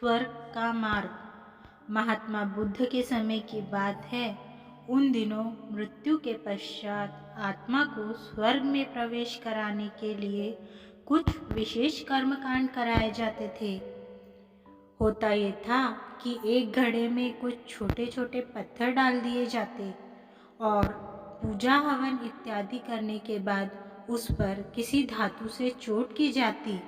स्वर्ग का मार्ग। महात्मा बुद्ध के समय की बात है। उन दिनों मृत्यु के पश्चात आत्मा को स्वर्ग में प्रवेश कराने के लिए कुछ विशेष कर्मकांड कराए जाते थे। होता ये था कि एक घड़े में कुछ छोटे छोटे पत्थर डाल दिए जाते और पूजा हवन इत्यादि करने के बाद उस पर किसी धातु से चोट की जाती।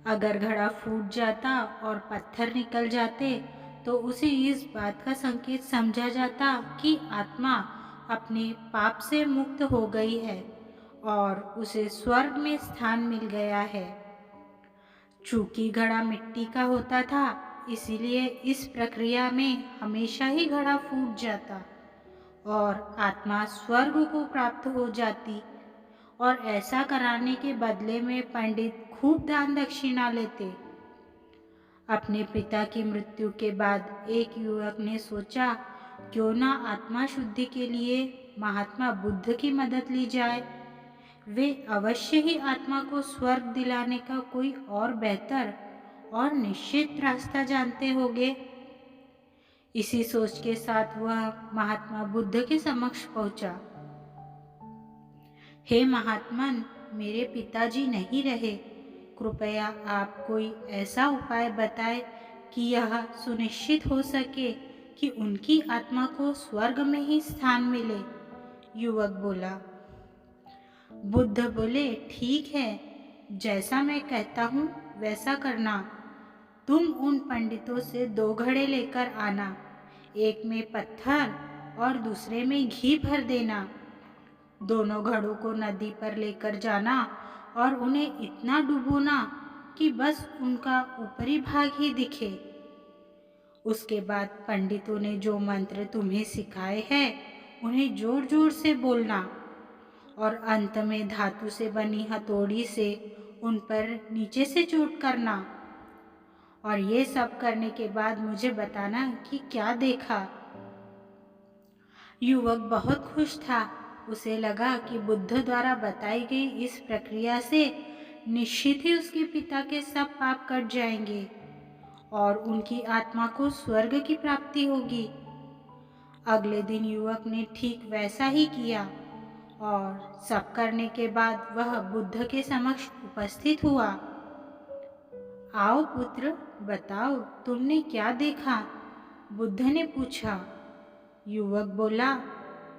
अगर घड़ा फूट जाता और पत्थर निकल जाते तो उसे इस बात का संकेत समझा जाता कि आत्मा अपने पाप से मुक्त हो गई है और उसे स्वर्ग में स्थान मिल गया है। चूंकि घड़ा मिट्टी का होता था, इसीलिए इस प्रक्रिया में हमेशा ही घड़ा फूट जाता और आत्मा स्वर्ग को प्राप्त हो जाती। और ऐसा कराने के बदले में पंडित खूब दान दक्षिणा लेते। अपने पिता की मृत्यु के बाद एक युवक ने सोचा, क्यों ना आत्मा शुद्धि के लिए महात्मा बुद्ध की मदद ली जाए। वे अवश्य ही आत्मा को स्वर्ग दिलाने का कोई और बेहतर और निश्चित रास्ता जानते होंगे। इसी सोच के साथ वह महात्मा बुद्ध के समक्ष पहुंचा। हे महात्मन, मेरे पिताजी नहीं रहे। कृपया आप कोई ऐसा उपाय बताएं कि यह सुनिश्चित हो सके कि उनकी आत्मा को स्वर्ग में ही स्थान मिले। युवक बोला। बुद्ध बोले, ठीक है, जैसा मैं कहता हूँ वैसा करना। तुम उन पंडितों से 2 घड़े लेकर आना, एक में पत्थर और दूसरे में घी भर देना। दोनों घड़ों को नदी पर लेकर जाना और उन्हें इतना डुबोना कि बस उनका ऊपरी भाग ही दिखे। उसके बाद पंडितों ने जो मंत्र तुम्हें सिखाए हैं उन्हें जोर जोर से बोलना और अंत में धातु से बनी हथौड़ी से उन पर नीचे से चोट करना। और ये सब करने के बाद मुझे बताना कि क्या देखा। युवक बहुत खुश था। उसे लगा कि बुद्ध द्वारा बताई गई इस प्रक्रिया से निश्चित ही उसके पिता के सब पाप कट जाएंगे और उनकी आत्मा को स्वर्ग की प्राप्ति होगी। अगले दिन युवक ने ठीक वैसा ही किया और सब करने के बाद वह बुद्ध के समक्ष उपस्थित हुआ। आओ पुत्र, बताओ तुमने क्या देखा? बुद्ध ने पूछा। युवक बोला,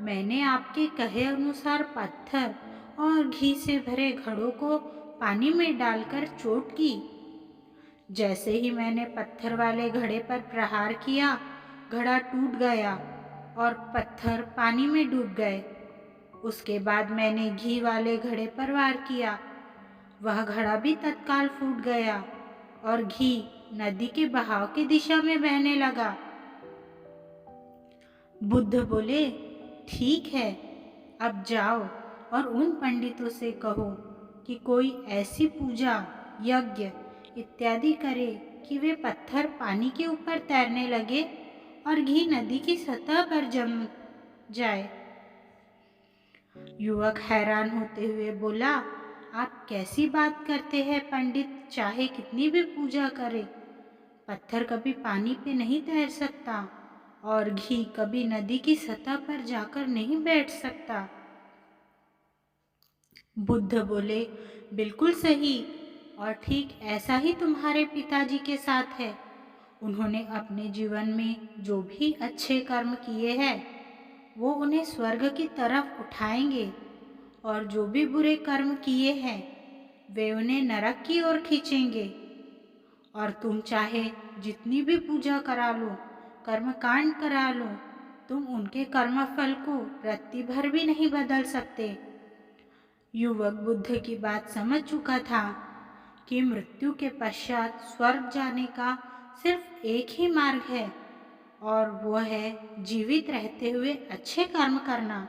मैंने आपके कहे अनुसार पत्थर और घी से भरे घड़ों को पानी में डालकर चोट की। जैसे ही मैंने पत्थर वाले घड़े पर प्रहार किया, घड़ा टूट गया और पत्थर पानी में डूब गए। उसके बाद मैंने घी वाले घड़े पर वार किया, वह घड़ा भी तत्काल फूट गया और घी नदी के बहाव की दिशा में बहने लगा। बुद्ध बोले, ठीक है, अब जाओ और उन पंडितों से कहो कि कोई ऐसी पूजा, यज्ञ इत्यादि करे कि वे पत्थर पानी के ऊपर तैरने लगे और घी नदी की सतह पर जम जाए। युवक हैरान होते हुए बोला, आप कैसी बात करते हैं पंडित? चाहे कितनी भी पूजा करे, पत्थर कभी पानी पे नहीं तैर सकता और घी कभी नदी की सतह पर जाकर नहीं बैठ सकता। बुद्ध बोले, बिल्कुल सही, और ठीक ऐसा ही तुम्हारे पिताजी के साथ है। उन्होंने अपने जीवन में जो भी अच्छे कर्म किए हैं वो उन्हें स्वर्ग की तरफ उठाएंगे और जो भी बुरे कर्म किए हैं वे उन्हें नरक की ओर खींचेंगे। और तुम चाहे जितनी भी पूजा करा लो, कर्मकांड करा लो, तुम उनके कर्मफल को रत्ती भर भी नहीं बदल सकते। युवक बुद्ध की बात समझ चुका था कि मृत्यु के पश्चात स्वर्ग जाने का सिर्फ एक ही मार्ग है और वो है जीवित रहते हुए अच्छे कर्म करना।